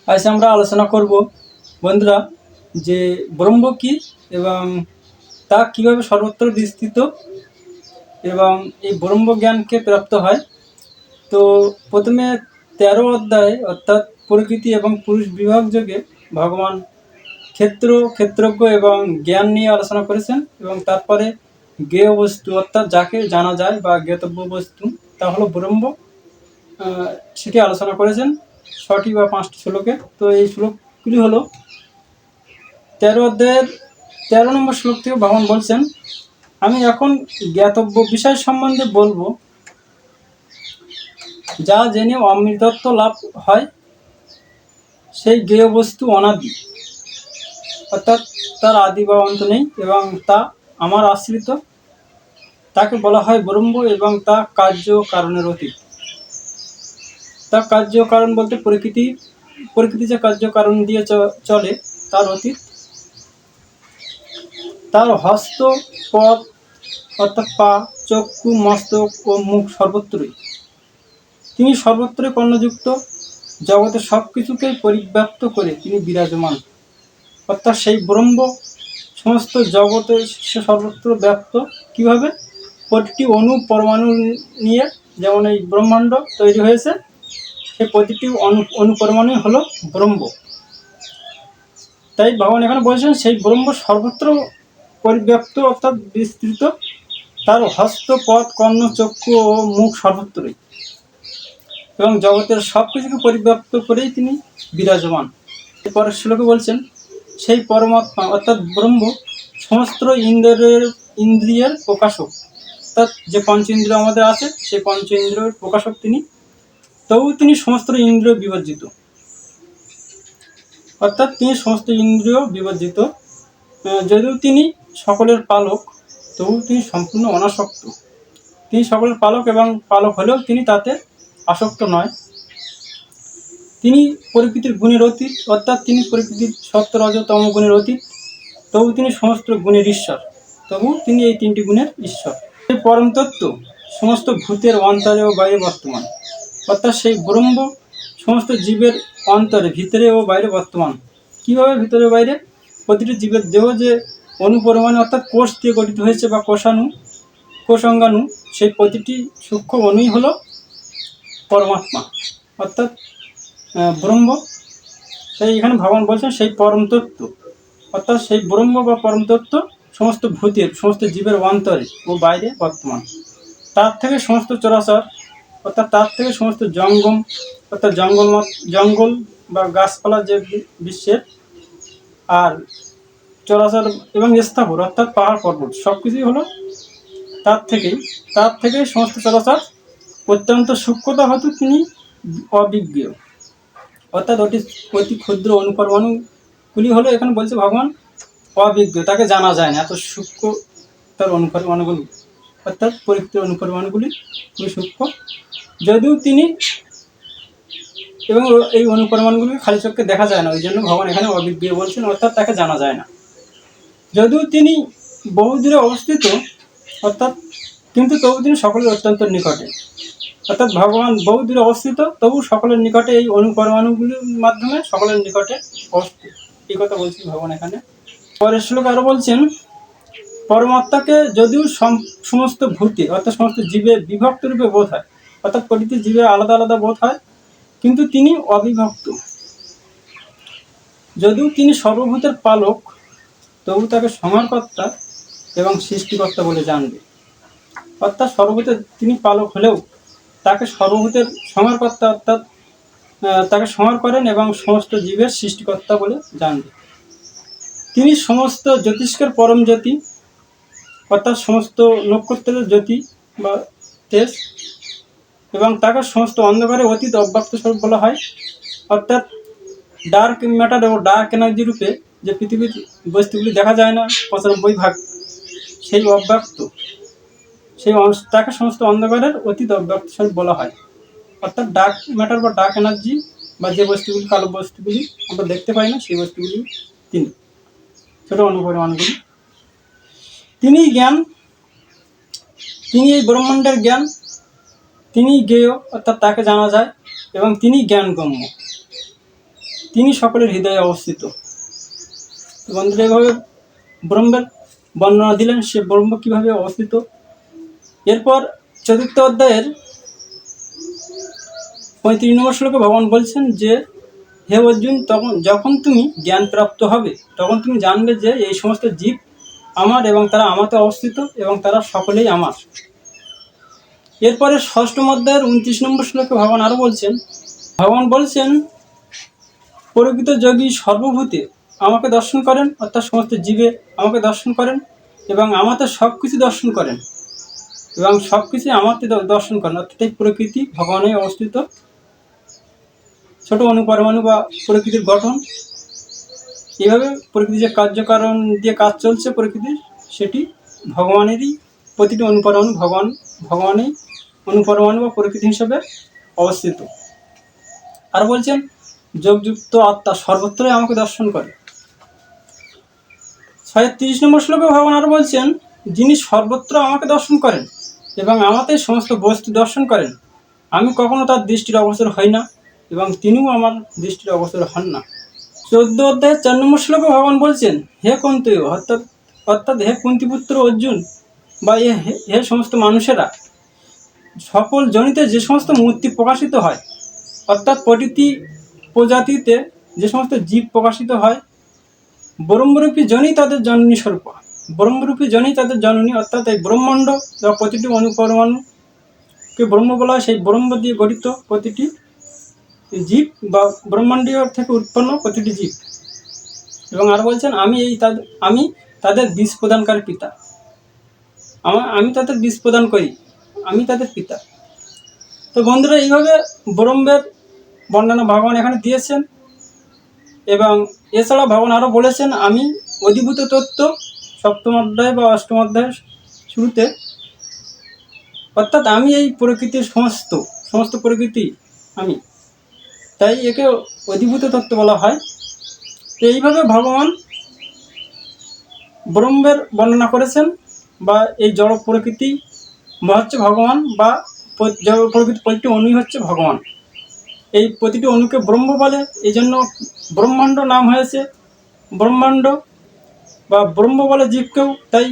আজ আমরা আলোচনা করব বন্ধুরা যে ব্রহ্ম কী এবং তা কিভাবে সর্বত্র বিস্তৃত এবং এই ব্রহ্ম জ্ঞানকে প্রাপ্ত হয়। তো প্রথমে 13 অধ্যায়ে অর্থাৎ প্রকৃতি এবং পুরুষ বিভাগ যোগে ভগবান ক্ষেত্রজ্ঞ এবং জ্ঞান নিয়ে আলোচনা করেছেন এবং তারপরে জ্ঞেয় বস্তু অর্থাৎ যাকে জানা যায় বা জ্ঞাতব্য বস্তু তা হলো ব্রহ্ম, সেটি আলোচনা করেছেন 6টি বা 5টি শ্লোকে। তো এই শ্লোকগুলি হলো 13 অধ্যায়ের 13 নম্বর শ্লোক থেকে ভগবান বলছেন, আমি এখন জ্ঞাতব্য বিষয় সম্বন্ধে বলবো, যা জেনে অমৃতত্ব লাভ হয়। সেই জ্ঞেয় বস্তু অনাদি অর্থাৎ তার আদি বা অন্ত নেই এবং তা আমার আশ্রিত, তাকে বলা হয় ব্রহ্ম এবং তা কার্য কারণের অতীত। তা কার্য কারণ বলতে প্রকৃতি যে কার্য কারণ দিয়ে চলে তার অতীত। তার হস্ত, পদ অর্থাৎ পা, চক্ষু, মস্তক ও মুখ সর্বত্রই। তিনি সর্বত্রই কর্ণযুক্ত, জগতের সব কিছুকেই পরিব্যাপ্ত করে তিনি বিরাজমান। অর্থাৎ সেই ব্রহ্ম সমস্ত জগতে সে সর্বত্র ব্যাপ্ত। কীভাবে? প্রতিটি অণু পরমাণু নিয়ে যেমন এই ব্রহ্মাণ্ড তৈরি হয়েছে, সেই প্রতিটি অণু পরমাণু হলো ব্রহ্ম। তাই ভগবান এখানে বলছেন সেই ব্রহ্ম সর্বত্র পরিব্যাপ্ত অর্থাৎ বিস্তৃত, তার হস্ত, পদ, কর্ণ, চক্ষু ও মুখ সর্বত্রই এবং জগতের সব কিছুকে পরিব্যাপ্ত করেই তিনি বিরাজমান। পরের শ্লোকে বলছেন, সেই পরমাত্মা অর্থাৎ ব্রহ্ম সমস্ত ইন্দ্রিয়ের প্রকাশক, অর্থাৎ যে পঞ্চ ইন্দ্রিয় আমাদের আছে সেই পঞ্চ ইন্দ্রিয়ের প্রকাশক তিনি। তবু তিনি সমস্ত ইন্দ্রিয় বিবর্জিত, অর্থাৎ তিনি সমস্ত ইন্দ্রিয় বিবর্জিত। যদিও তিনি সকলের পালক, তবু তিনি সম্পূর্ণ অনাসক্ত। তিনি সকলের পালক এবং পালক হলেও তিনি তাতে আসক্ত নয়। তিনি প্রকৃতির গুণের অতীত, অর্থাৎ তিনি প্রকৃতির সত্য রজ তম গুণের অতীত, তবু তিনি সমস্ত গুণের ঈশ্বর, তবু তিনি এই 3টি গুণের ঈশ্বর। সেই পরম তত্ত্ব সমস্ত ভূতের অন্তরে ও বাইরে বর্তমান, অর্থাৎ সেই ব্রহ্ম সমস্ত জীবের অন্তরে, ভিতরে ও বাইরে বর্তমান। কীভাবে ভিতরে বাইরে? প্রতিটি জীবের দেহ যে অনুপরমাণু অর্থাৎ কোষ দিয়ে গঠিত হয়েছে বা কোষাঙ্গাণু, সেই প্রতিটি সূক্ষ্ম অণুই হলো পরমাত্মা অর্থাৎ ব্রহ্ম। তাই এখানে ভগবান বলছেন সেই পরম তত্ত্ব, অর্থাৎ সেই ব্রহ্ম বা পরম তত্ত্ব সমস্ত ভূতের, সমস্ত জীবের অন্তরে ও বাইরে বর্তমান। তার থেকে সমস্ত চরাচর, অর্থাৎ তার থেকে সমস্ত জঙ্গম অর্থাৎ জঙ্গল বা গাছপালা যে বিশ্বের, আর চরাচর এবং স্থাবর অর্থাৎ পাহাড় পর্বত সব কিছুই হলো তার থেকেই সমস্ত চরাচর। অত্যন্ত সূক্ষ্মতা হয়তো তিনি অবিজ্ঞ, অর্থাৎ অতি ক্ষুদ্র অনুপরমাণুগুলি হলো, এখানে বলছে ভগবান অবিজ্ঞ, তাকে জানা যায় না, এত সূক্ষ্ম তার অনুপরমাণুগুলি, অর্থাৎ প্রকৃতির অনুপরমাণুগুলি খুবই সূক্ষ্ম। যদিও তিনি এবং এই অনুপরমাণুগুলি খালি চোখে দেখা যায় না, ওই জন্য ভগবান এখানে অবিজ্ঞ বলছেন, অর্থাৎ তাকে জানা যায় না। যদিও তিনি বহু দূরে অবস্থিত, অর্থাৎ কিন্তু তবু তিনি সকলের অত্যন্ত নিকটে, অর্থাৎ ভগবান বহু দূরে অবস্থিত তবু সকলের নিকটে, এই অনুপরমাণুগুলির মাধ্যমে সকলের নিকটে অবস্থিত। এই কথা বলছেন ভগবান এখানে। পরের শ্লোক আরও বলছেন, পরমাত্মাকে যদিও সমস্ত ভূতে অর্থাৎ সমস্ত জীবের বিভক্ত রূপে বোধ হয়, অর্থাৎ প্রতিটি জীবের আলাদা আলাদা বোধ হয়, কিন্তু তিনি অবিভক্ত। যদিও তিনি সর্বভূতের পালক, তবু তাকে সংহারকর্তা এবং সৃষ্টিকর্তা বলে জানবে। অর্থাৎ সর্বভূতের তিনি পালক হলেও তাকে সর্বভূতের সংহারকর্তা, অর্থাৎ তাকে সংহার করেন এবং সমস্ত জীবের সৃষ্টিকর্তা বলে জানবে। তিনি সমস্ত জ্যোতিষ্কের পরম জ্যোতি, অর্থাৎ সমস্ত নক্ষত্রের জ্যোতি বা তেজ, এবং তাকে সমস্ত অন্ধকারে অতীত অব্যক্ত স্বরূপ বলা হয়। অর্থাৎ ডার্ক ম্যাটার এবং ডার্ক এনার্জি রূপে যে পৃথিবীর বস্তুগুলি দেখা যায় না 95 ভাগ, সেই অব্যক্ত, তাকে সমস্ত অন্ধকারের অতীত অব্যক্ত স্বরূপ বলা হয়। অর্থাৎ ডার্ক ম্যাটার বা ডার্ক এনার্জি বা যে বস্তুগুলি, কালো বস্তুগুলি আমরা দেখতে পাই না, সেই বস্তুগুলি তিনি, ছোট অনুপরমাণুগুলি। তিনি জ্ঞান, তিনি এই ব্রহ্মাণ্ডের জ্ঞান, তিনি জ্ঞেয় অর্থাৎ তাকে জানা যায় এবং তিনি জ্ঞানগম্য। তিনি সকলের হৃদয়ে অবস্থিত। তো বন্ধুরা, এভাবে ব্রহ্মের বর্ণনা দিলেন, সে ব্রহ্ম কীভাবে অবস্থিত। এরপর 4th অধ্যায়ের 35 নম্বর শ্লোকে ভগবান বলছেন যে, হে অর্জুন, যখন তুমি জ্ঞান প্রাপ্ত হবে তখন তুমি জানবে যে এই সমস্ত জীব আমার এবং তারা আমাতে অবস্থিত এবং তারা সকলেই আমার। এরপরে 6ম অধ্যায়ের 29 নম্বর শ্লোকে ভগবান আরও বলছেন, প্রকৃত যোগী সর্বভূতে আমাকে দর্শন করেন, অর্থাৎ সমস্ত জীবে আমাকে দর্শন করেন এবং আমাতে সব কিছু দর্শন করেন এবং সব কিছু আমাতে দর্শন করেন, অর্থাৎ এই প্রকৃতি ভগবানে অবস্থিত। ছোট অনুপরমাণু বা প্রকৃতির গঠন, এইভাবে প্রকৃতির যে কার্যকারণ দিয়ে কাজ চলছে প্রকৃতির, সেটি ভগবানেরই প্রতিটি অনুপরমাণু ভগবানই অনুপরমাণু বা প্রকৃতি হিসেবে অবস্থিত। আর বলছেন, যোগযুক্ত আত্মা সর্বত্রই আমাকে দর্শন করে। 36 নম্বর শ্লোকে ভগবান আরও বলছেন, যিনি সর্বত্র আমাকে দর্শন করেন এবং আমাতে সমস্ত বস্তু দর্শন করেন, আমি কখনো তার দৃষ্টির অগোচর হই না এবং তিনিও আমার দৃষ্টির অগোচর হন না। 14 অধ্যায়ের 4 নম্বর শ্লোকে ভগবান বলছেন, হে কুন্তী, অর্থাৎ হে কুন্তিপুত্র অর্জুন বা হে সমস্ত মানুষেরা, সকল জনিতে যে সমস্ত মূর্তি প্রকাশিত হয়, অর্থাৎ প্রতিটি প্রজাতিতে যে সমস্ত জীব প্রকাশিত হয়, ব্রহ্মরূপী জনই তাদের জননী স্বরূপ। ব্রহ্মরূপী জনই তাদের জননী, অর্থাৎ এই ব্রহ্মাণ্ড বা প্রতিটি অনুপরমাণুকে ব্রহ্ম বলা হয়। সেই ব্রহ্ম দিয়ে গঠিত প্রতিটি জীব বা ব্রহ্মাণ্ডীয় থেকে উৎপন্ন প্রতিটি জীব। এবং আর বলছেন, আমি তাদের বীজ প্রদানকারী পিতা। আমি তাদের বীজ প্রদান করি, আমি তাদের পিতা। তো বন্ধুরা, এইভাবে ব্রহ্মের বর্ণনা ভগবান এখানে দিয়েছেন। এবং এছাড়া ভগবান আরও বলেছেন, আমি অধিভূত তত্ত্ব 7ম অধ্যায় বা 8ম অধ্যায়ের শুরুতে, অর্থাৎ আমি এই প্রকৃতির সমস্ত প্রকৃতি আমি, তাই একে অধিভূত তত্ত্ব বলা হয়। তো এইভাবে ভগবান ব্রহ্মের বর্ণনা করেছেন, বা এই জড় প্রকৃতি হচ্ছে ভগবান, বা জড় প্রকৃতি প্রতিটি অনুই হচ্ছে ভগবান। এই প্রতিটি অনুকে ব্রহ্ম বলে, এই জন্য ব্রহ্মাণ্ড নাম হয়েছে ব্রহ্মাণ্ড বা ব্রহ্ম বলে জীবকেও। তাই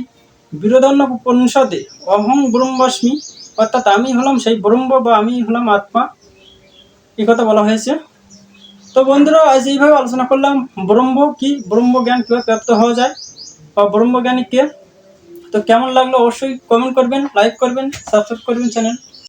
বৃহদারণ্যক উপনিষদে অহং ব্রহ্মাস্মি, অর্থাৎ আমি হলাম সেই ব্রহ্ম বা আমি হলাম আত্মা, এই কথা বলা হয়েছে। তো বন্ধুরা, আজ এইভাবে আলোচনা করলাম ব্রহ্ম কি, ব্রহ্মজ্ঞান কীভাবে প্রাপ্ত হওয়া যায় বা ব্রহ্মজ্ঞানী কে। তো কেমন লাগলো অবশ্যই কমেন্ট করবেন, লাইক করবেন, সাবস্ক্রাইব করবেন চ্যানেল।